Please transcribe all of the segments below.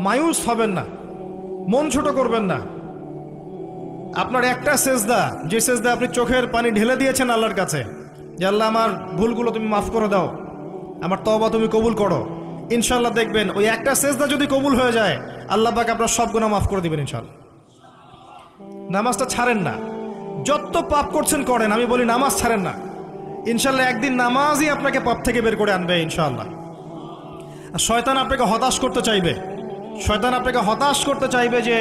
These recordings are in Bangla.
মায়ুস হবেন না, মন ছোট করবেন না। আপনার একটা সেজদা, যে সেজদা আপনি চোখের পানি ঢেলে দিয়েছেন আল্লাহর কাছে, যে আল্লাহ আমার ভুলগুলো তুমি মাফ করে দাও, আমার তওবা তুমি কবুল করো, ইনশাল্লাহ দেখবেন ওই একটা সেজদা যদি কবুল হয়ে যায় আল্লাহ পাক আপনার সব গুনাহ মাফ করে দিবেন ইনশাল্লাহ। নামাজটা ছাড়েন না, যত পাপ করছেন করেন, আমি বলি নামাজ ছাড়েন না। ইনশাল্লাহ একদিন নামাজই আপনাকে পাপ থেকে বের করে আনবে ইনশাআল্লাহ। আর শয়তান আপনাকে হতাশ করতে চাইবে, শয়তান আপনাকে হতাশ করতে চাইবে যে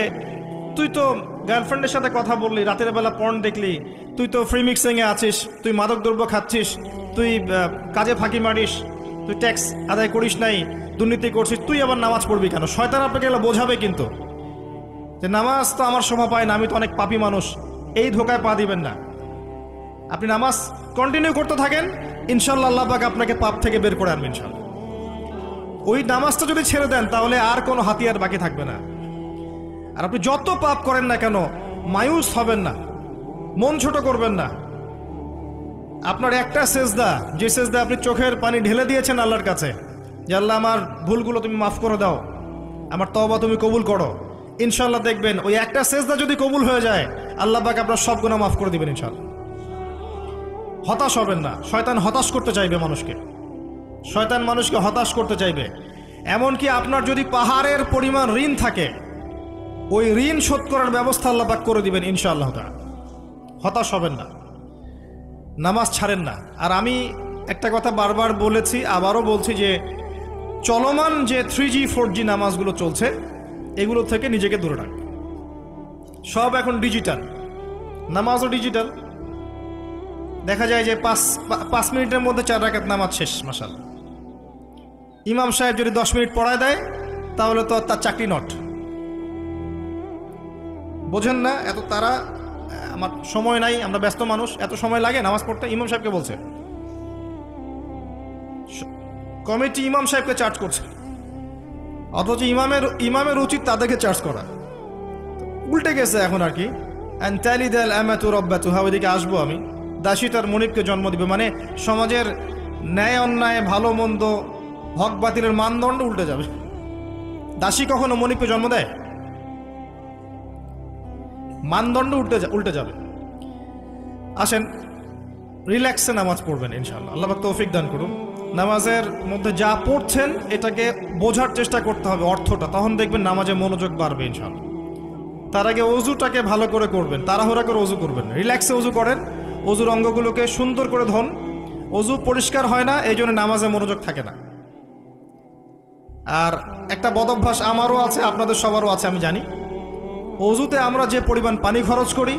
তুই তো গার্লফ্রেন্ডের সাথে কথা বললি, রাতের বেলা পর্ন দেখলি, তুই তো ফ্রি মিক্সিংয়ে আছিস, তুই মাদক দ্রব্য খাচ্ছিস, তুই কাজে ফাঁকি মারিস, তুই ট্যাক্স আদায় করিস নাই, দুর্নীতি করছিস, তুই আবার নামাজ পড়বি কেন? শয়তান আপনাকে এগুলো বোঝাবে কিন্তু, যে নামাজ তো আমার শোভা পায় না, আমি তো অনেক পাপী মানুষ। এই ধোকায় পা দিবেন না। আপনি নামাজ কন্টিনিউ করতে থাকেন, ইনশাল্লাহ আল্লাহ পাক আপনাকে পাপ থেকে বের করে আনবেন ইনশাল্লাহ। ওই নামাজটা যদি ছেড়ে দেন তাহলে আর কোনো হাতিয়ার বাকি থাকবে না। আর আপনি যত পাপ করেন না কেন মায়ুস হবেন না, মন ছোট করবেন না। আপনার একটা সেজদা, যে সেজদা আপনি চোখের পানি ঢেলে দিয়েছেন আল্লাহর কাছে, যে আল্লাহ আমার ভুলগুলো তুমি মাফ করে দাও, আমার তওবা তুমি কবুল করো, ইনশাল্লাহ দেখবেন ওই একটা সেজদা যদি কবুল হয়ে যায় আল্লাহ পাক আপনার সব গুনাহ মাফ করে দিবেন ইনশাল্লাহ। হতাশ হবেন না। শয়তান হতাশ করতে চাইবে মানুষকে, শয়তান মানুষকে হতাশ করতে চাইবে। এমনকি আপনার যদি পাহাড়ের পরিমাণ ঋণ থাকে, ওই ঋণ শোধ করার ব্যবস্থা আল্লাহ পাক করে দিবেন ইনশাআল্লাহ তাআলা। হতাশ হবেন না, নামাজ ছাড়েন না। আর আমি একটা কথা বারবার বলেছি, আবারও বলছি, যে চলমান যে 3G 4G নামাজগুলো চলছে এগুলো থেকে নিজেকে দূরে রাখ। সব এখন ডিজিটাল, নামাজও ডিজিটাল। দেখা যায় যে 5 মিনিটের মধ্যে 4 রাকাত নামাজ শেষ, মাশাআল্লাহ। ইমাম সাহেব যদি 10 মিনিট পড়ায় দেয় তাহলে তো তার চাকরি নট। বোঝেন না এত তারা, আমার সময় নাই, আমরা ব্যস্ত মানুষ, এত সময় লাগে নামাজ পড়তে? ইমাম সাহেবকে বলছে, কমিটি ইমাম সাহেবকে চার্জ করছে, অথচ ইমামের উচিত তাদেরকে চার্জ করা। উল্টে গেছে এখন আর কি। ওইদিকে আসবো আমি। দাসী তার মনিবকে জন্ম দিবে, মানে সমাজের ন্যায় অন্যায় ভালো মন্দ হক বাতিলের মানদণ্ড উল্টে যাবে। দাসী কখনো মনিবকে জন্ম দেয়? মানদণ্ড উল্টে যাবে। আসেন রিল্যাক্সে নামাজ পড়বেন ইনশাআল্লাহ, আল্লাহ পাক তৌফিক দান করুন। নামাজের মধ্যে যা পড়ছেন এটাকে বোঝার চেষ্টা করতে হবে অর্থটা, তখন দেখবেন নামাজে মনোযোগ বাড়বে ইনশাআল্লাহ। তার আগে অজুটাকে ভালো করে করবেন, তাড়াহুড়া করে অজু করবেন, রিল্যাক্সে অজু করেন, অজুর অঙ্গগুলোকে সুন্দর করে ধন। অজু পরিষ্কার হয় না, এই জন্য নামাজে মনোযোগ থাকে না। আর একটা বদভ্যাস আমারও আছে, আপনাদের সবারও আছে আমি জানি, অজুতে আমরা যে পরিমাণ পানি খরচ করি,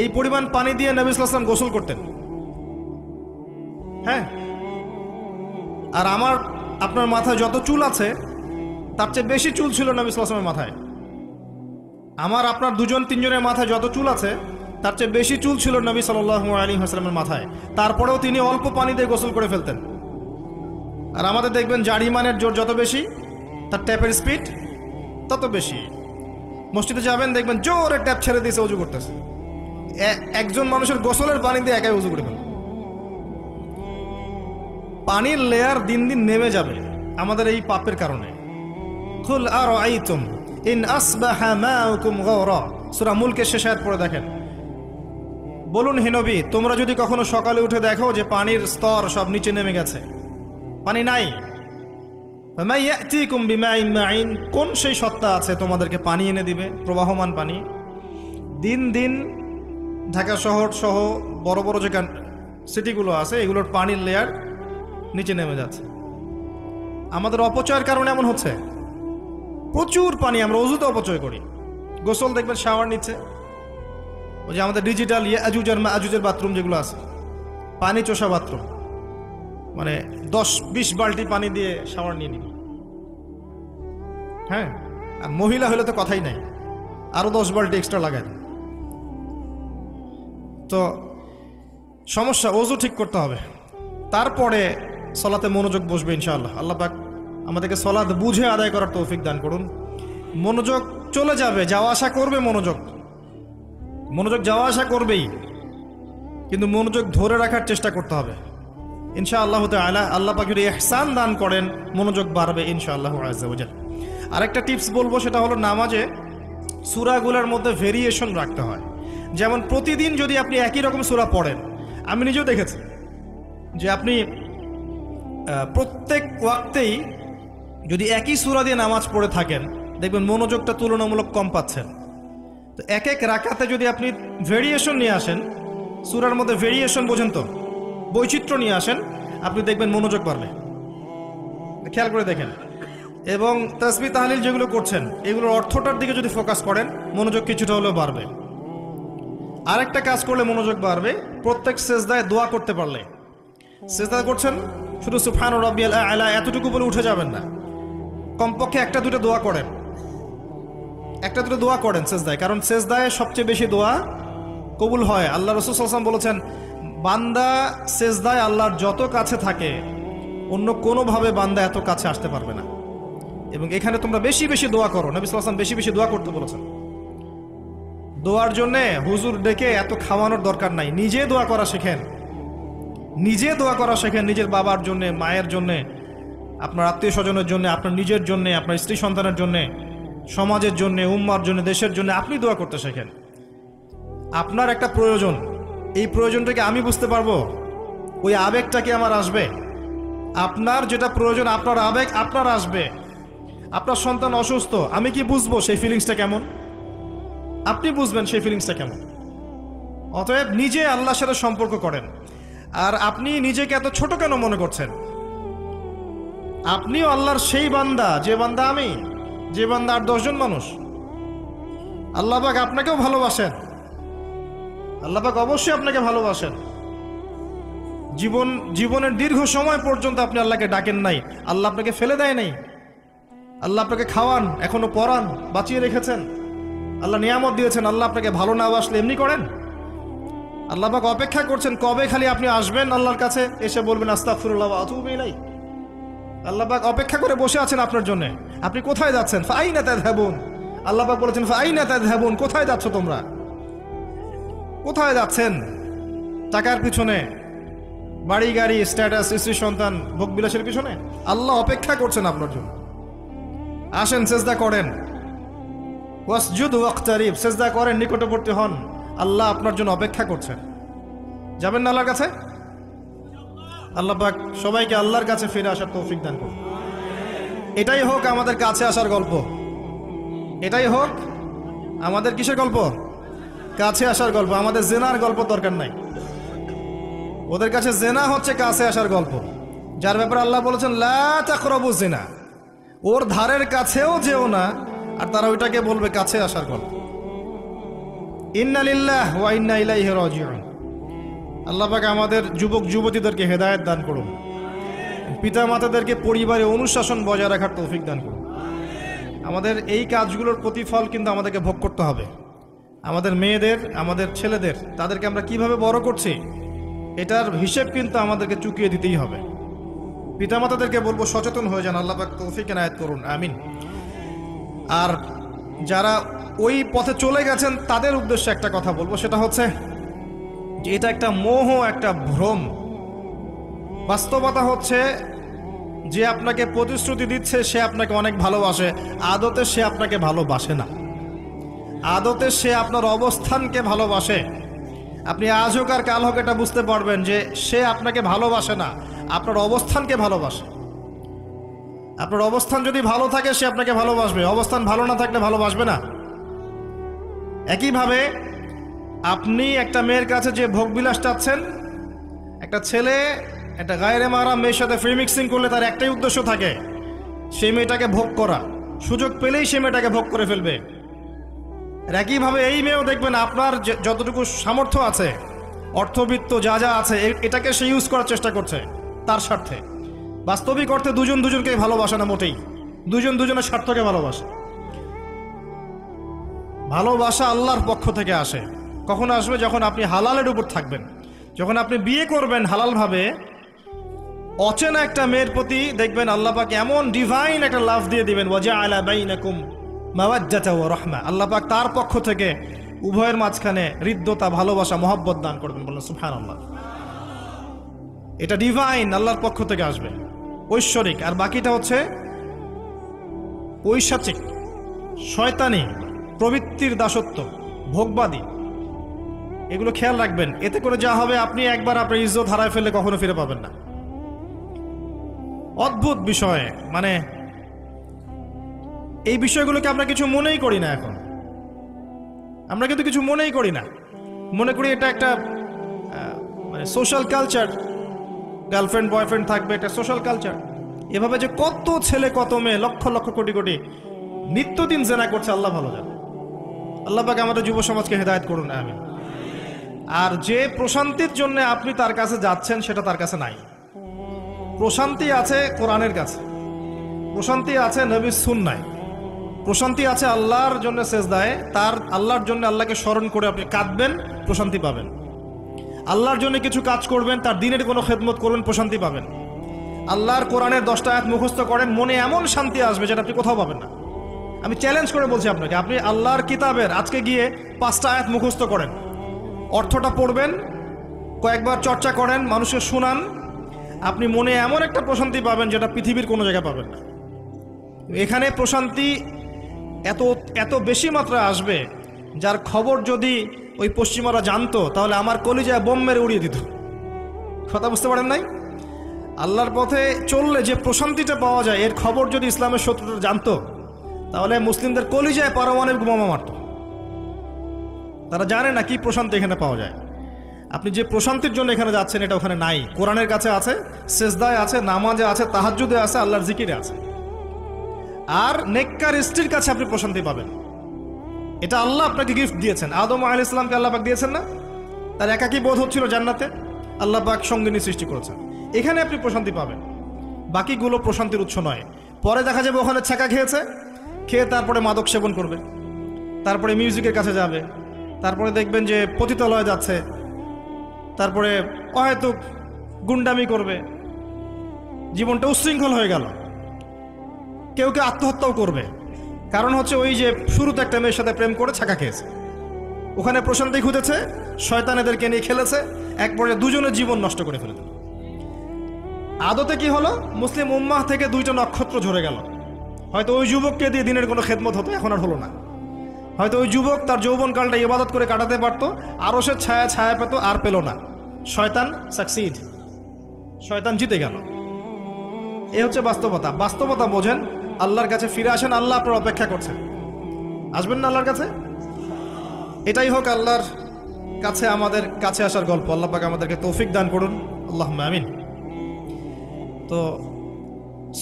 এই পরিমাণ পানি দিয়ে নবী সাল্লাল্লাহু আলাইহি ওয়াসাল্লাম গোসল করতেন। হ্যাঁ, আর আপনার মাথায় যত চুল আছে তার চেয়ে বেশি চুল ছিল নবী সাল্লাল্লাহু আলাইহি ওয়াসাল্লামের মাথায়। আপনার 2-3 জনের মাথায় যত চুল আছে তার চেয়ে বেশি চুল ছিল নবী সাল্লাল্লাহু আলাইহি ওয়াসাল্লামের মাথায়। তারপরেও তিনি অল্প পানি দিয়ে গোসল করে ফেলতেন। আর আমাদের দেখবেন জারিমানের জোর যত বেশি, তার ট্যাপের স্পিড তত বেশি। মসজিদে যাবেন দেখবেন জোরে ট্যাপ ছেড়ে দিয়েছে, অজু করতেছে। একজন মানুষের গোসলের পানি দিয়ে একাই অজু করে ফেলে। পানির লেয়ার দিন দিন নেমে যাবে আমাদের এই পাপের কারণে। কুল আরাআইতুম ইন আসবাহা মাউকুম গাওরা, সূরা মুলকের শেষ আয়াত পড়ে দেখেন। বলুন হে নবী, তোমরা যদি কখনো সকালে উঠে দেখো যে পানির স্তর সব নিচে নেমে গেছে, পানি নাই, ফামা ইয়াতিকুম বিমাইন মাইন, কোন সেই সত্তা আছে তোমাদেরকে পানি এনে দিবে, প্রবাহমান পানি? দিন দিন ঢাকা শহর সহ বড় বড় যে সিটিগুলো আছে এগুলোর পানির লেয়ার নিচে নেমে যাচ্ছে। আমাদের অপচয়ের কারণে এমন হচ্ছে। প্রচুর পানি আমরা অজুতে অপচয় করি। গোসল দেখবেন শাওয়ার নিচ্ছে, ওই যে আমাদের ডিজিটাল ইয়াজুজ আর মাজুজের বাথরুম যেগুলো আছে, পানি চোষা বাথরুম, মানে 10-20 বালতি পানি দিয়ে শাওয়ার নিয়ে নিবি। হ্যাঁ, আর মহিলা হলে তো কথাই নাই, আরো 10 বালতি এক্সট্রা লাগায়। তো সমস্যা, অজু ঠিক করতে হবে, তারপরে সলাতে মনোযোগ বসবে ইনশাআল্লাহ। আল্লাহ পাক আমাদেরকে সলাত বুঝে আদায় করার তৌফিক দান করুন। মনোযোগ চলে যাবে, যাওয়া আসা করবে, মনোযোগ যাওয়া আসা করবেই, কিন্তু মনোযোগ ধরে রাখার চেষ্টা করতে হবে ইনশাআল্লাহ তাআলা। আল্লাহ পাক যদি ইহসান দান করেন মনোযোগ বাড়বে ইনশাআল্লাহ আযজা ওয়া জাল। আরেকটা টিপস বলবো, সেটা হলো নামাজে সূরাগুলোর মধ্যে ভেরিয়েশন রাখতে হয়। যেমন প্রতিদিন যদি আপনি একই রকম সূরা পড়েন, আমি নিজেও দেখেছি যে আপনি প্রত্যেক ওয়াক্তেই যদি একই সূরা দিয়ে নামাজ পড়ে থাকেন, দেখবেন মনোযোগটা তুলনামূলক কম পাচ্ছেন। তো এক এক রাকাতে যদি আপনি ভেরিয়েশন নিয়ে আসেন, সূরার মধ্যে ভেরিয়েশন বোঝেন তো, বৈচিত্র্য নিয়ে আসেন, আপনি দেখবেন মনোযোগ বাড়বে। খেয়াল করে দেখেন। এবং তাসবিহ তাহলিল যেগুলো করছেন, এগুলোর অর্থটার দিকে যদি ফোকাস করেন, মনোযোগ কিছুটা হলেও বাড়বে। আরেকটা কাজ করলে মনোযোগ বাড়বে, প্রত্যেক সেজদায় দোয়া করতে পারলে। সেজদা করছেন, শুধু সুবহান রাব্বিয়াল আ'লা এতটুকু বলে উঠে যাবেন না, কমপক্ষে একটা দুটো দোয়া করেন, একটা দুটো দোয়া করেন সেজদায়। কারণ সেজদায় সবচেয়ে বেশি দোয়া কবুল হয়। আল্লাহ রাসূল সাল্লাল্লাহু আলাইহি ওয়াসাল্লাম বলেছেন, বান্দা সেজদায় আল্লাহর যত কাছে থাকে, অন্য কোনোভাবে বান্দা এত কাছে আসতে পারবে না। এবং এখানে তোমরা বেশি বেশি দোয়া করো। নবী সাল্লাল্লাহু আলাইহি ওয়াসাল্লাম বেশি বেশি দোয়া করতে বলেছেন। দোয়ার জন্যে হুজুর ডেকে এত খাওয়ানোর দরকার নাই, নিজে দোয়া করা শেখেন, নিজে দোয়া করা শেখেন। নিজের বাবার জন্যে, মায়ের জন্যে, আপনার আত্মীয় স্বজনের জন্য, আপনার নিজের জন্য, আপনার স্ত্রী সন্তানের জন্য, সমাজের জন্য, উম্মার জন্য, দেশের জন্য আপনি দোয়া করতে শেখেন। আপনার একটা প্রয়োজন, এই প্রয়োজনটাকে আমি বুঝতে পারবো, ওই আবেগটা কি আমার আসবে? আপনার যেটা প্রয়োজন, আপনার আবেগ আপনার আসবে। আপনার সন্তান অসুস্থ, আমি কি বুঝবো সেই ফিলিংসটা কেমন? আপনি বুঝবেন সেই ফিলিংসটা কেমন। অতএব নিজে আল্লাহর সাথে সম্পর্ক করেন। আর আপনি নিজেকে এত ছোট কেন মনে করছেন? আপনিও আল্লাহর সেই বান্দা, যে বান্দা আমি, যে বান্দা আর 10 জন মানুষ। আল্লাহ পাক আপনাকেও ভালোবাসেন, আল্লাহ পাক অবশ্যই আপনাকে ভালোবাসেন। জীবনের দীর্ঘ সময় পর্যন্ত আপনি আল্লাহকে ডাকেন নাই, আল্লাহ আপনাকে ফেলে দেয় নাই। আল্লাহ আপনাকে খাওয়ান, এখনো পরান, বাঁচিয়ে রেখেছেন, আল্লাহ নিয়ামত দিয়েছেন। আল্লাহ আপনাকে ভালো না বাসলে এমনি করেন? আল্লাহ পাক অপেক্ষা করছেন কবে খালি আপনি আসবেন আল্লাহর কাছে, এসে বলবেন আস্তাগফিরুল্লাহ ওয়া আতুবু ইলাইহি। আল্লাহ পাক অপেক্ষা করে বসে আছেন আপনার জন্য। আপনি কোথায় যাচ্ছেন? ফাআইনা তাযহাবুন। আল্লাহ পাক বলেছেন ফাআইনা তাযহাবুন, কোথায় যাচ্ছ তোমরা? কোথায় যাচ্ছেন? টাকার পিছনে, বাড়ি গাড়ি, স্ট্যাটাস, স্ত্রী সন্তান, ভোগ বিলাসের পিছনে? আল্লাহ অপেক্ষা করছেন আপনার জন্য। আসেন, সেজদা করেন। ওয়াসজুদু ওয়াকতারিব, সেজদা করেন, নিকটবর্তী হন। আল্লাহ আপনার জন্য অপেক্ষা করছেন। যাবেন না আল্লাহর কাছে? আল্লাহ পাক সবাইকে আল্লাহর কাছে ফিরে আসার তৌফিক দান করুন। এটাই হোক আমাদের কাছে আসার গল্প, এটাই হোক আমাদের কিসের গল্প? কাছে আসার গল্প। আমাদের জেনার গল্প দরকার নাই। ওদের কাছে জেনা হচ্ছে কাছে আসার গল্প, যার ব্যাপারে আল্লাহ বলেছেন লা তাকরাবু জিনা, ওর ধারের কাছেও যেও না। আর তারা ওইটাকে বলবে কাছে আসার গল্প। ইন্না লিল্লাহ ওয়া ইন্না ইলাইহি রাজিউন। আল্লাহ পাক আমাদের যুবক যুবতীদেরকে হেদায়েত দান করুন, পিতা মাতাদেরকে পরিবারে অনুশাসন বজায় রাখার তৌফিক দান করুন। আমাদের এই কাজগুলোর প্রতিফল কিন্তু আমাদেরকে ভোগ করতে হবে। আমাদের মেয়েদের, আমাদের ছেলেদের, তাদেরকে আমরা কিভাবে বড় করছি, এটার হিসেব কিন্তু আমাদেরকে চুকিয়ে দিতেই হবে। পিতামাতাদেরকে বলবো সচেতন হয়ে যান। আল্লাহ পাক তৌফিক এনায়েত করুন, আমিন। আর যারা ওই পথে চলে গেছেন তাদের উদ্দেশ্যে একটা কথা বলবো, সেটা হচ্ছে যে এটা একটা মোহ, একটা ভ্রম। বাস্তবতা হচ্ছে যে আপনাকে প্রতিশ্রুতি দিচ্ছে সে আপনাকে অনেক ভালোবাসে, আদতে সে আপনাকে ভালোবাসে না। আদতে সে আপনার অবস্থানকে ভালোবাসে। আপনি আজ হোক আর কাল হোক এটা বুঝতে পারবেন যে সে আপনাকে ভালোবাসে না, আপনার অবস্থানকে ভালোবাসে। আপনার অবস্থান যদি ভালো থাকে সে আপনাকে ভালোবাসবে, অবস্থান ভালো না থাকলে ভালোবাসবে না। একইভাবে আপনি একটা মেয়ের কাছে যে ভোগবিলাস চাচ্ছেন, একটা ছেলে একটা গায়রে মাহরাম মেয়ের সাথে ফ্রি মিক্সিং করলে তার একটাই উদ্দেশ্য থাকে, সেই মেয়েটাকে ভোগ করা। সুযোগ পেলেই সে মেয়েটাকে ভোগ করে ফেলবে। একইভাবে এই মেয়েও দেখবেন আপনার যতটুকু সামর্থ্য আছে, অর্থবিত্ত যা যা আছে, এটাকে সে ইউজ করার চেষ্টা করছে তার স্বার্থে। বাস্তবিক অর্থে দুজন দুজনকে ভালোবাসে না মোটেই, দুজন দুজনের স্বার্থকে ভালোবাসে। ভালোবাসা আল্লাহর পক্ষ থেকে আসে। কখন আসবে? যখন আপনি হালালের উপর থাকবেন, যখন আপনি বিয়ে করবেন হালালভাবে। অচেনা একটা মেয়ের প্রতি দেখবেন আল্লাহ পাক এমন ডিভাইন একটা লাভ দিয়ে দিবেন, ওয়াজআলা বাইনাকুম মাওয়াজ্জাতা ওয়া রাহমা। আল্লাহ পাক তার পক্ষ থেকে উভয়ের মাঝখানে হৃদ্যতা, ভালোবাসা, মহব্বত দান করবেন। বলেন সুবহানাল্লাহ। এটা ডিভাইন, আল্লাহর পক্ষ থেকে আসবে, ঐশ্বরিক। আর বাকিটা হচ্ছে পৈশাচিক, শয়তানি প্রবৃত্তির দাসত্ব, ভোগবাদী, এগুলো খেয়াল রাখবেন। এতে করে যা হবে, আপনি একবার আপনার ইজ্জত হারায় ফেললে কখনো ফিরে পাবেন না। অদ্ভুত বিষয়, মানে এই বিষয়গুলোকে আমরা কিছু মনেই করি না। এখন আমরা কিন্তু কিছু মনেই করি না, মনে করি এটা একটা মানে সোশ্যাল কালচার, গার্লফ্রেন্ড বয়ফ্রেন্ড থাকবে, এটা সোশ্যাল কালচার। এভাবে যে কত ছেলে কত মেয়ে, লক্ষ লক্ষ কোটি কোটি নিত্যদিন জেনা করছে, আল্লাহ ভালো জানে। আল্লাহ পাক আমাদের যুব সমাজকে হেদায়েত করুন, আমিন। আর যে প্রশান্তির জন্য আপনি তার কাছে যাচ্ছেন, সেটা তার কাছে নাই। প্রশান্তি আছে কোরআনের কাছে, প্রশান্তি আছে নবীর সুন্নায়, প্রশান্তি আছে আল্লাহর জন্য সেজদায়, তার আল্লাহর জন্য আল্লাহকে স্মরণ করে আপনি কাঁদবেন, প্রশান্তি পাবেন। আল্লাহর জন্য কিছু কাজ করবেন, তার দিনের কোনো খেদমত করবেন, প্রশান্তি পাবেন। আল্লাহর কোরআনের 10টা আয়াত মুখস্থ করেন, মনে এমন শান্তি আসবে যেটা আপনি কোথাও পাবেন না। আমি চ্যালেঞ্জ করে বলছি আপনাকে, আপনি আল্লাহর কিতাবের আজকে গিয়ে 5টা আয়াত মুখস্থ করেন, অর্থটা পড়বেন, কয়েকবার চর্চা করেন, মানুষকে শোনান, আপনি মনে এমন একটা প্রশান্তি পাবেন যেটা পৃথিবীর কোনো জায়গায় পাবেন না। এখানে প্রশান্তি এত এত বেশি মাত্রা আসবে, যার খবর যদি ওই পশ্চিমারা জানতো, তাহলে আমার কলিজায় বোম মেরে উড়িয়ে দিত। কথা বুঝতে পারেন নাই? আল্লাহর পথে চললে যে প্রশান্তিটা পাওয়া যায়, এর খবর যদি ইসলামের শত্রুরা জানতো, তাহলে মুসলিমদের কলিজায় পারমাণবিক বোমা মারত। তারা জানে না কি প্রশান্তি এখানে পাওয়া যায়। আপনি যে প্রশান্তির জন্য এখানে যাচ্ছেন, এটা ওখানে নাই। কোরআনের কাছে আছে, সেজদায় আছে, নামাজে আছে, তাহাজ্জুদে আছে, আল্লাহর জিকিরে আছে। আর নেককার স্ত্রীর কাছে আপনি প্রশান্তি পাবেন। এটা আল্লাহ আপনাকে গিফট দিয়েছেন। আদম আলাইহিস সালামকে আল্লাহ পাক দিয়েছেন না? তার একাকী বোধ হচ্ছিল জান্নাতে, আল্লাহ পাক সঙ্গিনী সৃষ্টি করেছেন। এখানে আপনি প্রশান্তি পাবেন, বাকিগুলো প্রশান্তির উৎস নয়। পরে দেখা যাবে ওখানে ছ্যাঁকা খেয়েছে, খেয়ে তারপরে মাদক সেবন করবে, তারপরে মিউজিকের কাছে যাবে, তারপরে দেখবেন যে পতিতালয়ে যাচ্ছে, তারপরে হয়তো গুন্ডামি করবে, জীবনটা উচ্ছৃঙ্খল হয়ে গেল। কেউ কেউ আত্মহত্যাও করবে, কারণ হচ্ছে ওই যে শুরুতে একটা মেয়ের সাথে প্রেম করে ছ্যাঁকা খেয়েছে, ওখানে প্রশান্তি খুঁজেছে, শয়তান এদেরকে নিয়ে খেলেছে, এক পর্যায়ে দুজনের জীবন নষ্ট করে ফেলে দিল। আদতে কি হলো, মুসলিম উম্মাহ থেকে 2টা নক্ষত্র ঝরে গেল। হয়তো ওই যুবককে দিয়ে দিনের কোনো খেদমত হতো, এখন আর হলো না। হয়তো ওই যুবক তার যৌবনকালটা ইবাদত করে কাটাতে পারত, আরও সে ছায়া ছায়া পেত, আর পেল না। শয়তান সাকসিড, শয়তান জিতে গেল। এ হচ্ছে বাস্তবতা। বাস্তবতা বোঝেন, আল্লাহর কাছে ফিরে আসেন, আল্লাহ আপনার অপেক্ষা করছেন। আসবেন না আল্লাহর কাছে? এটাই হোক আল্লাহর কাছে আমাদের কাছে আসার গল্প। আল্লাহ পাক আমাদেরকে তৌফিক দান করুন, আল্লাহুম্মা আমিন। তো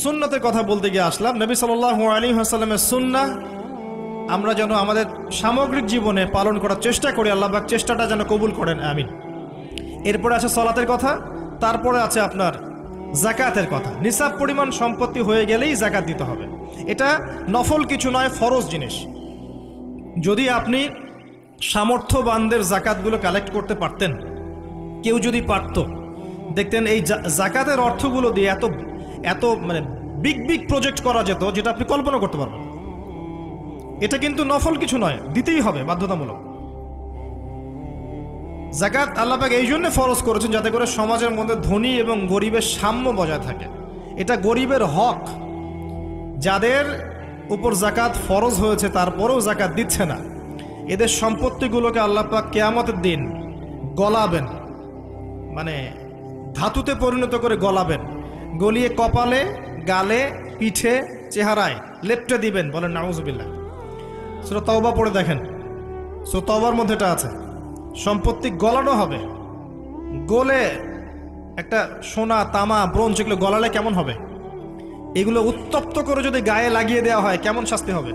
সুন্নতের কথা বলতে গিয়ে আসলাম। নবী সাল্লাল্লাহু আলাইহি ওয়াসাল্লামের সুন্নাহ আমরা যেন আমাদের সামগ্রিক জীবনে পালন করার চেষ্টা করি, আল্লাহ পাক চেষ্টাটা যেন কবুল করেন, আমিন। এরপরে আছে সালাতের কথা, তারপরে আছে আপনার যাকাতের কথা। নিসাব পরিমাণ সম্পত্তি হয়ে গেলেই যাকাত দিতে হবে। এটা নফল কিছু নয়, ফরজ জিনিস। যদি আপনি সামর্থ্যবানদের যাকাতগুলো কালেক্ট করতে পারতেন, কেউ যদি পারত, দেখতেন এই যাকাতের অর্থগুলো দিয়ে এত এত মানে বিগ বিগ প্রজেক্ট করা যেত, যেটা আপনি কল্পনা করতে পারবেন। এটা কিন্তু নফল কিছু নয়, দিতেই হবে, বাধ্যতামূলক। যাকাত আল্লাহ পাক এই জন্য ফরজ করেছেন, যাতে করে সমাজের মধ্যে ধনী এবং গরিবের সাম্য বজায় থাকে। এটা গরিবের হক। যাদের উপর যাকাত ফরজ হয়েছে তারপরেও যাকাত দিচ্ছে না, এদের সম্পত্তিগুলোকে আল্লাহ পাক কিয়ামতের দিন গলাবেন, মানে ধাতুতে পরিণত করে গলাবেন, গলিয়ে কপালে, গালে, পিঠে, চেহারায় লেপটে দিবেন। বলেন নাউজুবিল্লাহ। সূরা তাওবা পড়ে দেখেন, সূরা তাওবার মধ্যে এটা আছে। সম্পত্তি গলানো হবে, গলে একটা সোনা, তামা, ব্রোঞ্জ, এগুলো গলালে কেমন হবে? এগুলো উত্তপ্ত করে যদি গায়ে লাগিয়ে দেওয়া হয়, কেমন শাস্তি হবে?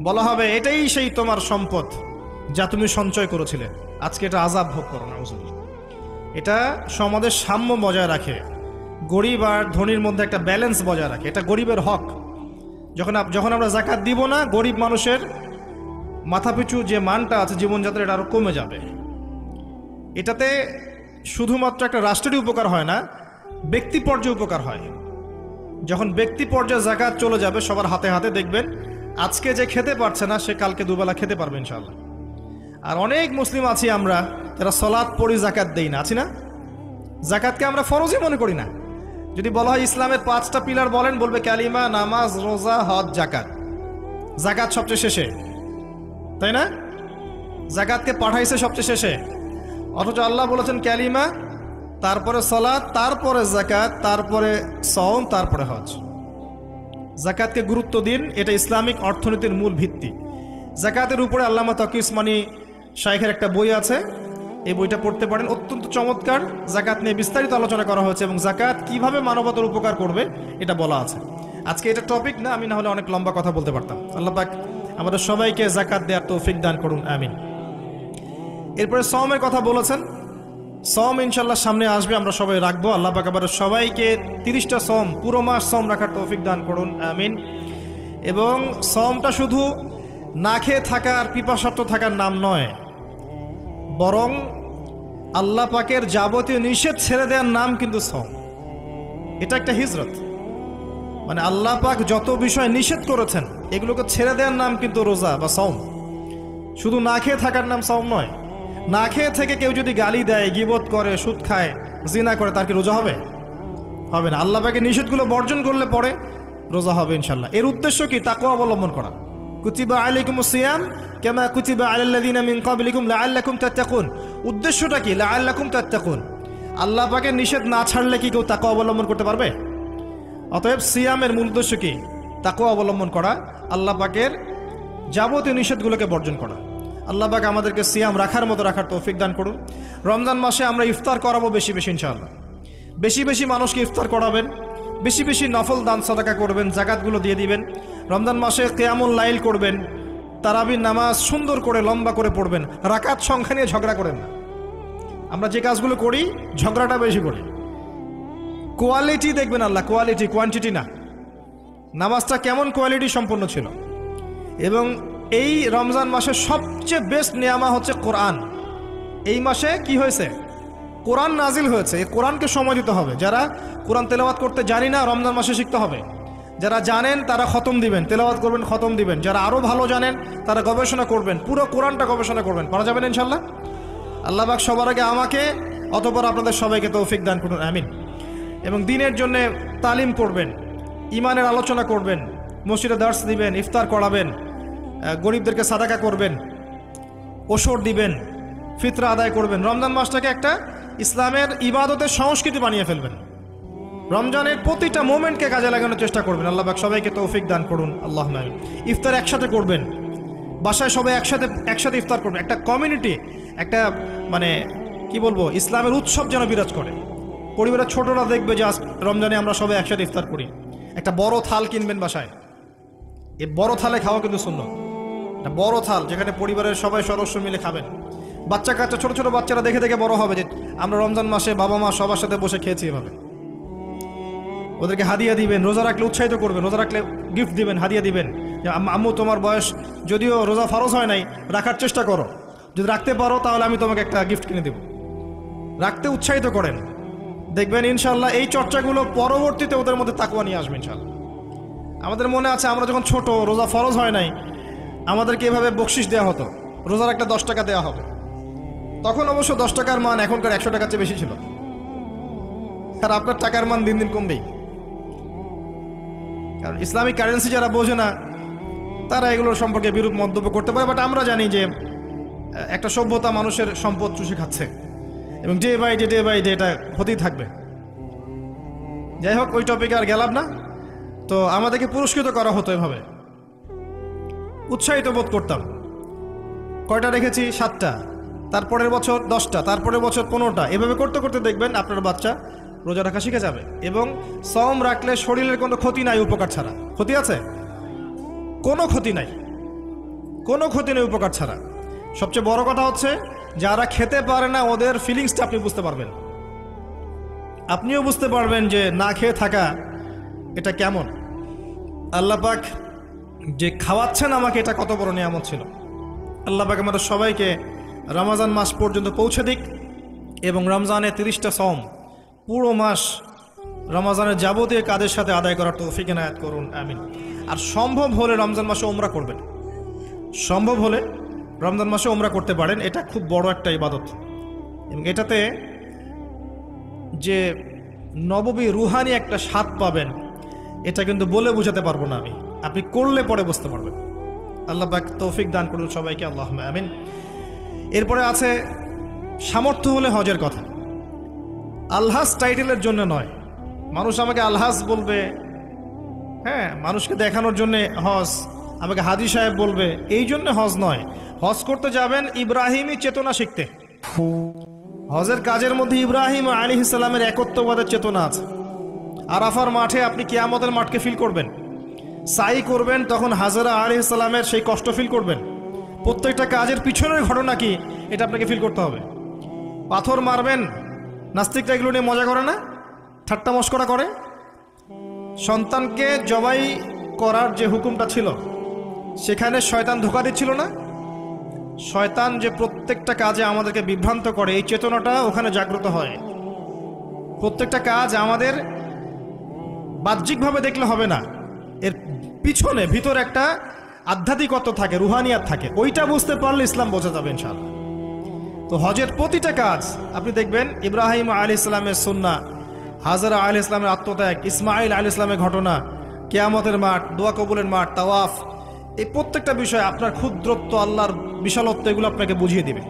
বলা হবে এটাই সেই তোমার সম্পদ যা তুমি সঞ্চয় করেছিলে, আজকে এটা আযাব ভোগ করো। নাউজুবিল্লাহ। এটা সমাজের সাম্য বজায় রাখে, গরিব আর ধনীর মধ্যে একটা ব্যালেন্স বজায় রাখে। এটা গরিবের হক। যখন আমরা যাকাত দিব না, গরিব মানুষের মাথাপিছু যে মানটা আছে জীবনযাত্রা, এটা আরও কমে যাবে। এটাতে শুধুমাত্র একটা রাষ্ট্রেরই উপকার হয় না, ব্যক্তি পর্যায়ে উপকার হয়। যখন ব্যক্তি পর্যায়ে যাকাত চলে যাবে সবার হাতে হাতে, দেখবেন আজকে যে খেতে পারছে না, সে কালকে দুবেলা খেতে পারবে ইনশাআল্লাহ। আর অনেক মুসলিম আছি আমরা, যারা সালাত পড়ি, যাকাত দেই না, আছি না? যাকাতকে আমরা ফরজই মনে করি না। যদি বলা হয় ইসলামের 5টা পিলার বলেন, বলবে কালিমা, নামাজ, রোজা, হজ, জাকাত। জাকাত সবচেয়ে শেষে, তাই না? জাকাতকে পাঠাইছে সবচেয়ে শেষে, অথচ আল্লাহ বলেছেন কালিমা, তারপরে সালাত, তারপরে জাকাত, তারপরে সওম, তারপরে হজ। জাকাতকে গুরুত্ব দিন, এটা ইসলামিক অর্থনীতির মূল ভিত্তি। জাকাতের উপরে আল্লামা তকি উসমানী শাইখের একটা বই আছে, এই বইটা পড়তে পারেন, অত্যন্ত চমৎকার। জাকাত নিয়ে বিস্তারিত আলোচনা করা হয়েছে এবং জাকাত কিভাবে মানবতার উপকার করবে এটা বলা আছে। আজকে এটা টপিক না, আমি না হলে অনেক লম্বা কথা বলতে পারতাম। আল্লাহ পাক আমাদের সবাইকে জাকাত দেওয়ার তৌফিক দান করুন, আমিন। এরপরে সওমের কথা বলেছেন, সওম ইনশাল্লাহ সামনে আসবে, আমরা সবাই রাখবো। আল্লাহ পাক আবার সবাইকে 30টা সওম, পুরো মাস সওম রাখার তৌফিক দান করুন, আমিন। এবং সওমটা শুধু না খেয়ে থাকার, পিপাসার্থ থাকার নাম নয়, বরং আল্লাহ পাকের যাবতীয় নিষেধ ছেড়ে দেওয়ার নাম কিন্তু সওম। এটা একটা হিজরত, মানে আল্লাহ পাক যত বিষয় নিষেধ করেছেন এগুলোকে ছেড়ে দেওয়ার নাম কিন্তু রোজা বা সওম। শুধু না খেয়ে থাকার নাম সওম নয়। না খেয়ে থেকে কেউ যদি গালি দেয়, গীবত করে, সুদ খায়, জিনা করে, তার কি রোজা হবে? হবে না। আল্লাহ পাকের নিষেধগুলো বর্জন করলে পরে রোজা হবে ইনশাল্লাহ। এর উদ্দেশ্য কি? তাকওয়া অবলম্বন করা। কুতিবা আলাইকুমুস সিয়াম কামা কুতিবা আলাল্লাযিনা মিন ক্বাবলিকুম লাআল্লাকুম তাত্তাকুন। উদ্দেশ্যটা কি? লাআল্লাকুম তাত্তাকুন। আল্লাহ পাকের নিষেধ না ছাড়লে কি কেউ তাকওয়া অবলম্বন করতে পারবে? অতএব সিয়ামের মূল উদ্দেশ্য কি? তাকওয়া অবলম্বন করা, আল্লাহ পাকের যাবতীয় নিষেধগুলোকে বর্জন করা। আল্লাহ পাক আমাদেরকে সিয়াম রাখার মতো রাখার তৌফিক দান করুন। রমজান মাসে আমরা ইফতার করাবো বেশি বেশি ইনশাআল্লাহ। বেশি বেশি মানুষকে ইফতার করাবেন, বেশি বেশি নফল দান সাদাকা করবেন, জাকাতগুলো দিয়ে দিবেন। রমজান মাসে কিয়ামুল লাইল করবেন, তারাবির নামাজ সুন্দর করে লম্বা করে পড়বেন। রাকাত সংখ্যা নিয়ে ঝগড়া করেন না। আমরা যে কাজগুলো করি ঝগড়াটা বেশি করি। কোয়ালিটি দেখবেন আল্লাহ, কোয়ালিটি, কোয়ান্টিটি না। নামাজটা কেমন কোয়ালিটি সম্পন্ন ছিল। এবং এই রমজান মাসে সবচেয়ে বেস্ট নিয়ামা হচ্ছে কোরআন। এই মাসে কি হয়েছে? কোরআন নাজিল হয়েছে। এই কোরআনকে সময় দিতে হবে। যারা কোরআন তেলাওয়াত করতে জানি না, রমজান মাসে শিখতে হবে। যারা জানেন তারা খতম দিবেন, তেলাওয়াত করবেন, খতম দিবেন। যারা আরও ভালো জানেন তারা গবেষণা করবেন, পুরো কোরআনটা গবেষণা করবেন। পারা যাবেন ইনশাল্লাহ। আল্লাহ পাক সবার আগে আমাকে, অতঃপর আপনাদের সবাইকে তৌফিক দান করুন, আমিন। এবং দিনের জন্য তালিম করবেন, ইমানের আলোচনা করবেন, মসজিদে দার্স দিবেন, ইফতার করাবেন, গরিবদেরকে সাদাকা করবেন, ওসর দিবেন, ফিতরা আদায় করবেন। রমজান মাসটাকে একটা ইসলামের ইবাদতের সংস্কৃতি বানিয়ে ফেলবেন। রমজানের প্রতিটা মোমেন্টকে কাজে লাগানোর চেষ্টা করবেন। আল্লাহ পাক সবাইকে তৌফিক দান করুন, আল্লাহুম্মা আমিন। ইফতার একসাথে করবেন, বাসায় সবাই একসাথে ইফতার করবেন। একটা কমিউনিটি, একটা মানে কি বলবো, ইসলামের উৎসব যেন বিরাজ করে। পরিবারের ছোটরা দেখবে যে আজ রমজানে আমরা সবাই একসাথে ইফতার করি। একটা বড় থাল কিনবেন বাসায়, এই বড় থালে খাওয়া কিন্তু সুন্নাত। একটা বড় থাল যেখানে পরিবারের সবাই সদস্য মিলে খাবেন। বাচ্চা কাচ্চা, ছোট ছোট বাচ্চারা দেখে দেখে বড় হবে যে আমরা রমজান মাসে বাবা মা সবার সাথে বসে খেয়েছি এভাবে। ওদেরকে হাদিয়া দিবেন, রোজা রাখলে উৎসাহিত করবেন, রোজা রাখলে গিফট দিবেন, হাদিয়া দিবেন। যে আম্মু তোমার বয়স যদিও রোজা ফরজ হয় নাই, রাখার চেষ্টা করো, যদি রাখতে পারো তাহলে আমি তোমাকে একটা গিফট কিনে দেব। রাখতে উৎসাহিত করেন, দেখবেন ইনশাল্লাহ এই চর্চাগুলো পরবর্তীতে ওদের মধ্যে তাকওয়া নিয়ে আসবে ইনশাল্লাহ। আমাদের মনে আছে আমরা যখন ছোট, রোজা ফরজ হয় নাই, আমাদেরকে এভাবে বকশিস দেওয়া হতো, রোজা রাখলে 10 টাকা দেওয়া হবে। তখন অবশ্য 10 টাকার মান এখনকার 100 টাকার চেয়ে বেশি ছিল। আর আপনার টাকার মান দিন দিন কমবেই, কারণ ইসলামিক কারেন্সি যারা বোঝে না তারা এগুলোর সম্পর্কে বিরূপ মন্তব্য করতে পারে। বাট আমরা জানি যে একটা সভ্যতা মানুষের সম্পদ চুষে খাচ্ছে এবং ডে বাই ডে এটা হতেই থাকবে। যাই হোক, ওই টপিকে আর গেলাম না। তো আমাদেরকে পুরস্কৃত করা হতো এভাবে, উৎসাহিত বোধ করতাম। কয়টা রেখেছি? 7টা, তারপরের বছর 10টা, তারপরের বছর 15টা। এভাবে করতে করতে দেখবেন আপনার বাচ্চা রোজা রাখা শিখে যাবে। এবং সওম রাখলে শরীরের কোনো ক্ষতি নাই, উপকার ছাড়া। ক্ষতি আছে? কোনো ক্ষতি নাই, কোনো ক্ষতি নেই উপকার ছাড়া। সবচেয়ে বড় কথা হচ্ছে যারা খেতে পারে না ওদের ফিলিংসটা আপনি বুঝতে পারবেন। আপনিও বুঝতে পারবেন যে না খেয়ে থাকা এটা কেমন। আল্লাহ পাক যে খাওয়াচ্ছেন আমাকে, এটা কত বড় নিয়ামত ছিল। আল্লাহ পাক আমাদের সবাইকে রমজান মাস পর্যন্ত পৌঁছে দিক এবং রমজানে 30টা সওম পুরো মাস রমজানের যাবতীয় কাজের সাথে আদায় করার তৌফিক এনায়েত করুন, আমিন। আর সম্ভব হলে রমজান মাসে উমরা করবেন। সম্ভব হলে রমজান মাসে উমরা করতে পারেন, এটা খুব বড় একটা ইবাদত। এবং এটাতে যে নববী রুহানি একটা স্বাদ পাবেন, এটা কিন্তু বলে বোঝাতে পারবো না আমি, আপনি করলে পরে বুঝতে পারবেন। আল্লাহ পাক তৌফিক দান করুন সবাইকে, আল্লাহুম্মা আমিন। এরপরে আছে সামর্থ্য হলে হজের কথা। আলহাজ টাইটেলের জন্য নয়, মানুষ আমাকে আলহাজ বলবে, হ্যাঁ, মানুষকে দেখানোর জন্য হজ, আমাকে হাজি সাহেব বলবে, এই জন্য হজ নয়। হজ করতে যাবেন ইব্রাহিমী চেতনা শিখতে। হজের কাজের মধ্যে ইব্রাহিম আলাইহিস সালামের একত্ববাদের চেতনা আছে। আরাফার মাঠে আপনি কিয়ামতের মাঠকে ফিল করবেন, সাই করবেন, তখন হাজরা আলাইহিস সালামের সেই কষ্ট ফিল করবেন। প্রত্যেকটা কাজের পিছনের ঘটনা কি এটা আপনাকে ফিল করতে হবে। পাথর মারবেন, নাস্তিকরা এগুলো নিয়ে মজা করে না, ঠাট্টা মশকরা করে। সন্তানকে জবাই করার যে হুকুমটা ছিল সেখানে শয়তান ধোঁকা দিচ্ছিল না? শয়তান যে প্রত্যেকটা কাজে আমাদেরকে বিভ্রান্ত করে, এই চেতনাটা ওখানে জাগ্রত হয়। প্রত্যেকটা কাজ আমাদের বাহ্যিকভাবে দেখলে হবে না, এর পিছনে ভিতরে একটা আধ্যাত্মিকত্ব থাকে, রুহানিয়াত থাকে, ওইটা বুঝতে পারলে ইসলাম বোঝা যাবে ইনশাআল্লাহ। তো হজের প্রতিটা কাজ আপনি দেখবেন ইব্রাহিম আলাইহিস সালামের সুন্নাহ, হাজরা আলাইহিস সালামের আত্মত্যাগ, ইসমাইল আলাইহিস সালামের ঘটনা, কিয়ামতের মাঠ, দোয়া কবুলের মাঠ, তাওয়াফ, এই প্রত্যেকটা বিষয় আপনার ক্ষুদ্রত্ব, আল্লাহর বিশালত্ব, এগুলো আপনাকে বুঝিয়ে দিবে।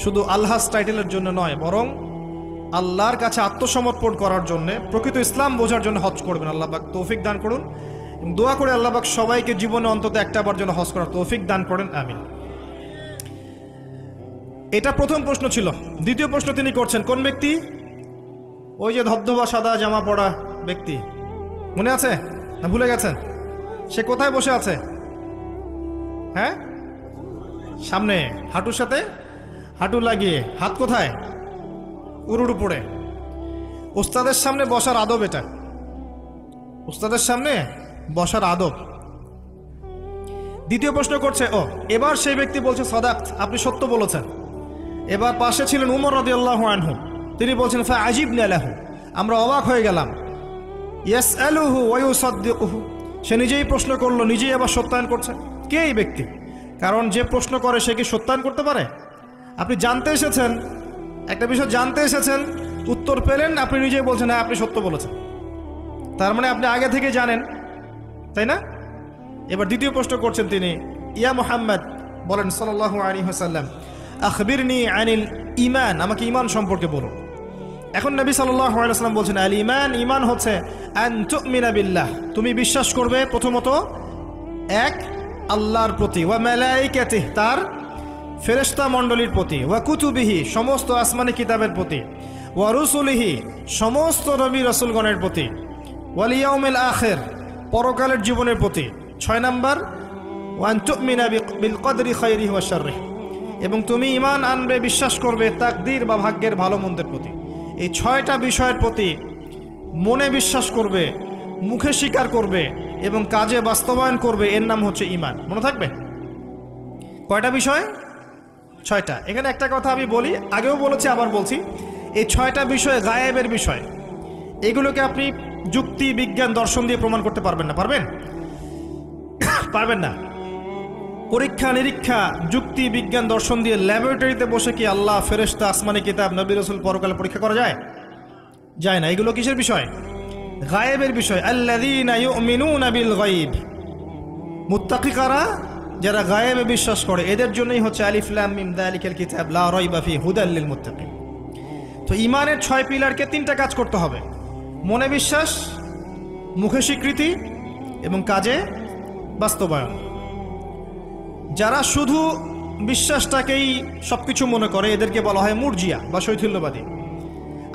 শুধু আলহাজ টাইটেলের জন্য নয়, বরং আল্লাহর কাছে আত্মসমর্পণ করার জন্য, প্রকৃত ইসলাম বোঝার জন্য হজ করবেন। আল্লাহ পাক তৌফিক দান করুন। দোয়া করে আল্লাহ পাক সবাইকে জীবনে অন্তত একটাবার জন্য হজ করার তৌফিক দান করেন, আমিন। এটা প্রথম প্রশ্ন ছিল। দ্বিতীয় প্রশ্ন তিনি করছেন, কোন ব্যক্তি? ওই যে ধবধবা সাদা জামা পরা ব্যক্তি, মনে আছে না ভুলে গেছেন? সে কোথায় বসে আছে? হ্যাঁ, সামনে, হাঁটুর সাথে হাঁটু লাগিয়ে, হাত কোথায়? উরুর উপরে। উস্তাদের সামনে বসার আদব এটা, উস্তাদের সামনে বসার আদব। দ্বিতীয় প্রশ্ন করছে, ও এবার সেই ব্যক্তি বলছে সাদাক্ত, আপনি সত্য বলেছেন। এবার পাশে ছিলেন উমর রাদিয়াল্লাহু আনহু, তিনি বলছেন ফাআজিবনা লাহু, আমরা অবাক হয়ে গেলাম। ইয়াসআলুহু ওয়া ইউসাদ্দিকুহু, সে নিজেই প্রশ্ন করলো, নিজেই আবার সত্যায়ন করছে। কে এই ব্যক্তি? কারণ যে প্রশ্ন করে সে কি সত্যায়ন করতে পারে? আপনি জানতে এসেছেন, একটা বিষয় জানতে এসেছেন, উত্তর পেলেন, আপনি নিজেই বলছেন হ্যাঁ আপনি সত্য বলেছেন, তার মানে আপনি আগে থেকে জানেন, তাই না? এবার দ্বিতীয় প্রশ্ন করছেন তিনি, ইয়া মুহাম্মদ, বলেন সাল্লাল্লাহু আলাইহি ওয়াসাল্লাম, আখবিরনি আনিল ঈমান, আমাকে ঈমান সম্পর্কে বলুন। এখন নবী সাল্লাল্লাহু আলাইহি ওয়াসাল্লাম বলছেন, আল ঈমান, ঈমান হচ্ছে আন তুমিনা বিল্লাহ, তুমি বিশ্বাস করবে প্রথমত এক আল্লাহর প্রতি, ওয়া মালাইকাতিহি, তার ফেরেশতা মণ্ডলীর প্রতি, ওয়া কুতুবিহি, সমস্ত আসমানি কিতাবের প্রতি, ওয়া রুসুলিহি, সমস্ত নবী রাসূলগণের প্রতি, ওয়াল ইয়াউমিল আখির, পরকালের জীবনের প্রতি। 6 নাম্বার, ওয়া আন তুমিনা বিল কদরি খায়রিহি ওয়া শাররিহি, এবং তুমি ঈমান আনবে, বিশ্বাস করবে তাকদীর বা ভাগ্যের ভালো মন্দের প্রতি। এই 6টা বিষয়ের প্রতি মনে বিশ্বাস করবে, মুখে স্বীকার করবে এবং কাজে বাস্তবায়ন করবে, এর নাম হচ্ছে ঈমান। মনে থাকবে কয়টা বিষয়? 6টা। এখানে একটা কথা আমি বলি, আগেও বলেছি আবার বলছি, এই 6টা বিষয় গায়েবের বিষয়, এগুলোকে আপনি যুক্তি, বিজ্ঞান, দর্শন দিয়ে প্রমাণ করতে পারবেন না। পারবেন? পারবেন না। পরীক্ষা নিরীক্ষা, যুক্তি, বিজ্ঞান, দর্শন দিয়ে ল্যাবরেটরিতে বসে কি আল্লাহ, ফেরেশতা, আসমানি কিতাব, নবী রাসূল, পরকালে পরীক্ষা করা যায়? যায় না। এগুলো কিসের বিষয়? গায়েবের বিষয়। আল্লাযীনা ইউমিনুনা বিল গায়ব, মুত্তাকি কারা? যারা গায়েবে বিশ্বাস করে, এদের জন্যই হচ্ছে আলিফ লাম মিম যালিকাল কিতাব লা রাইবা ফি হুদাল লিল মুত্তাকিন। তো ঈমানের 6 পিলারকে 3টা কাজ করতে হবে, মনে বিশ্বাস, মুখে স্বীকৃতি এবং কাজে বাস্তবায়ন। যারা শুধু বিশ্বাসটাকেই সবকিছু মনে করে, এদেরকে বলা হয় মুরজিয়া বা শৈথিল্যবাদী।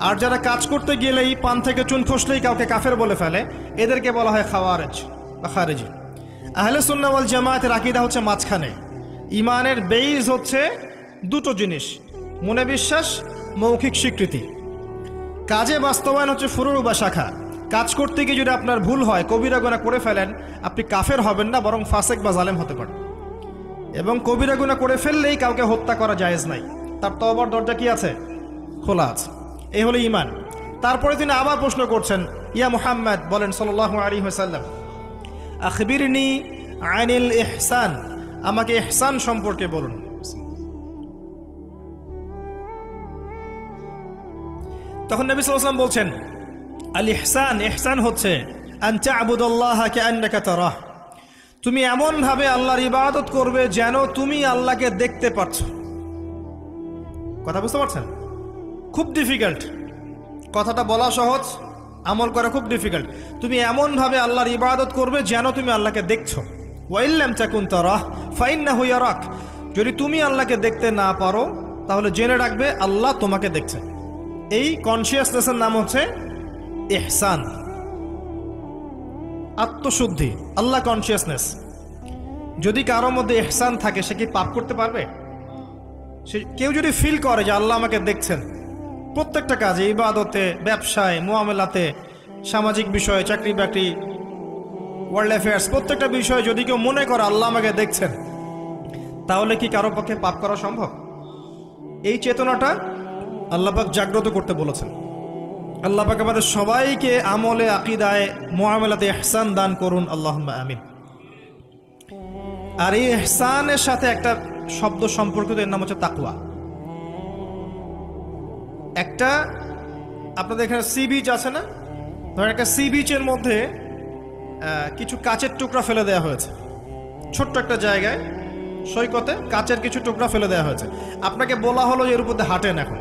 আর যারা কাজ করতে গেলেই পান থেকে চুন খসলেই কাউকে কাফের বলে ফেলে, এদেরকে বলা হয় খাওয়ারেজ বা খারেজি। আহলে সুন্নাহ ওয়াল জামায়াতের আকীদা হচ্ছে মাঝখানে। ঈমানের বেইজ হচ্ছে দুটো জিনিস, মনে বিশ্বাস, মৌখিক স্বীকৃতি। কাজে বাস্তবায়ন হচ্ছে ফুরু বা শাখা। কাজ করতে গিয়ে যদি আপনার ভুল হয়, কবিরা গুনাহ করে ফেলেন, আপনি কাফের হবেন না, বরং ফাসেক বা জালেম হতে পারেন। এবং কবিরা গুনাহ করে ফেললেই কাউকে হত্যা করা জায়েজ নাই, তার তওবার দরজা কি আছে? খোলা আছে। এই হলো ঈমান। তারপরে তিনি আবার প্রশ্ন করছেন, ইয়া মুহাম্মদ, বলেন সাল্লাল্লাহু আলাইহি ওয়াসাল্লাম, আখবিরনি আনিল ইহসান, আমাকে ইহসান সম্পর্কে বলুন। তখন নবী সাল্লাল্লাহু আলাইহি ওয়াসাল্লাম বলছেন, আল ইহসান, ইহসান হচ্ছে আন তা'বুদাল্লাহা কাআন্নাকা তারাহ, তুমি এমন ভাবে আল্লাহর ইবাদত করবে যেন তুমি আল্লাহকে দেখতে পাচ্ছ। কথা বুঝতে পারছেন? খুব ডিফিকাল্ট, কথাটা বলা সহজ, আমল করা খুব ডিফিকাল্ট। তুমি এমন ভাবে আল্লাহর ইবাদত করবে যেন তুমি আল্লাহকে দেখছো। ওয়া ইল্লাম তাকুন তারাহ ফাইন্নাহু ইয়ারাক, যদি তুমি আল্লাহকে দেখতে না পারো তাহলে জেনে রাখবে আল্লাহ তোমাকে দেখছে। এই কনসিয়াসনেসের নাম হচ্ছে ইহসান, আত্মশুদ্ধি, আল্লাহ কনসিয়াসনেস। যদি কারোর মধ্যে ইহসান থাকে সে কি পাপ করতে পারবে? সে কেউ যদি ফিল করে যে আল্লাহ আমাকে দেখছেন প্রত্যেকটা কাজে, ইবাদতে, ব্যবসায়, মুআমালাতে, সামাজিক বিষয়ে, চাকরি বাকরি, ওয়ার্ল্ড অ্যাফেয়ার্স, প্রত্যেকটা বিষয়ে যদি কেউ মনে করে আল্লাহ আমাকে দেখছেন, তাহলে কি কারো পক্ষে পাপ করা সম্ভব? এই চেতনাটা আল্লাহ পাক জাগ্রত করতে বলেছেন। আল্লাহ পাক আমাদের সবাইকে আমলে, আকীদায়, মুআমালাতে ইহসান দান করুন, আল্লাহুম্মা আমিন। আর এই ইহসানের সাথে একটা শব্দ সম্পর্কিত, এর নাম হচ্ছে তাকওয়া। একটা আপনাদের এখানে সি বিচ আছে না, ধরেন একটা সি বিচের মধ্যে কিছু কাচের টুকরা ফেলে দেওয়া হয়েছে, ছোট্ট একটা জায়গায় সৈকতে কাচের কিছু টুকরা ফেলে দেওয়া হয়েছে। আপনাকে বলা হলো যে এর উপর দিয়ে হাঁটেন। এখন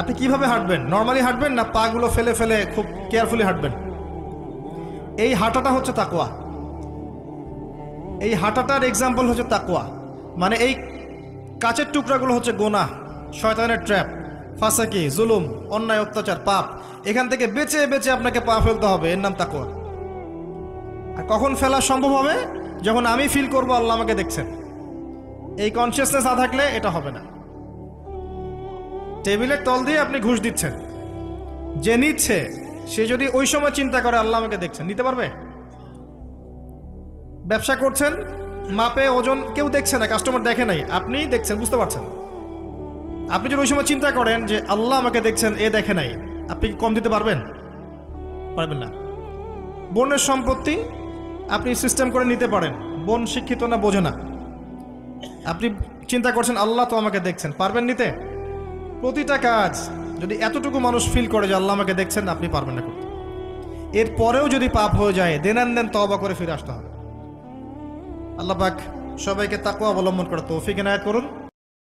আপনি কিভাবে হাঁটবেন? নর্মালি হাঁটবেন না পাগুলো ফেলে ফেলে খুব কেয়ারফুলি হাঁটবেন? এই হাঁটাটা হচ্ছে তাকওয়া। এই হাঁটাটার এক্সাম্পল হচ্ছে তাকওয়া। মানে এই কাচের টুকরাগুলো হচ্ছে গুনাহ, শয়তানের ট্র্যাপ, ফাসাকি, জুলুম, অন্যায়, অত্যাচার, পাপ। এখান থেকে বেঁচে বেঁচে আপনাকে পা ফেলতে হবে, এর নাম তাকওয়া। আর কখন ফেলা সম্ভব হবে? যখন আমি ফিল করবো আল্লাহ আমাকে দেখছেন। এই কনসিয়াসনেস না থাকলে এটা হবে না। টেবিলের তল দিয়ে আপনি ঘুষ দিচ্ছেন, যে নিচ্ছে সে যদি ওই সময় চিন্তা করে আল্লাহ আমাকে দেখছেন, নিতে পারবে? ব্যবসা করছেন, মাপে ওজন কেউ দেখছে না, কাস্টমার দেখে নাই, আপনি দেখছেন, বুঝতে পারছেন। আপনি যদি ওই সময় চিন্তা করেন যে আল্লাহ আমাকে দেখছেন, এ দেখে নাই, আপনি কি কম দিতে পারবেন? পারবেন না। বোনের সম্পত্তি আপনি সিস্টেম করে নিতে পারেন, বোন শিক্ষিত না, বোঝে না, আপনি চিন্তা করছেন আল্লাহ তো আমাকে দেখছেন, পারবেন নিতে? প্রতিটা কাজ যদি এতটুকু মানুষ ফিল করে যে আল্লাহ আমাকে দেখছেন, আপনি পারবেন না করতে। এরপরেও যদি পাপ হয়ে যায়, দেন তওবা করে ফিরে আসতে হবে। আল্লাহ পাক সবাইকে তাকওয়া অবলম্বন করে তৌফিক এনায়েত করুন।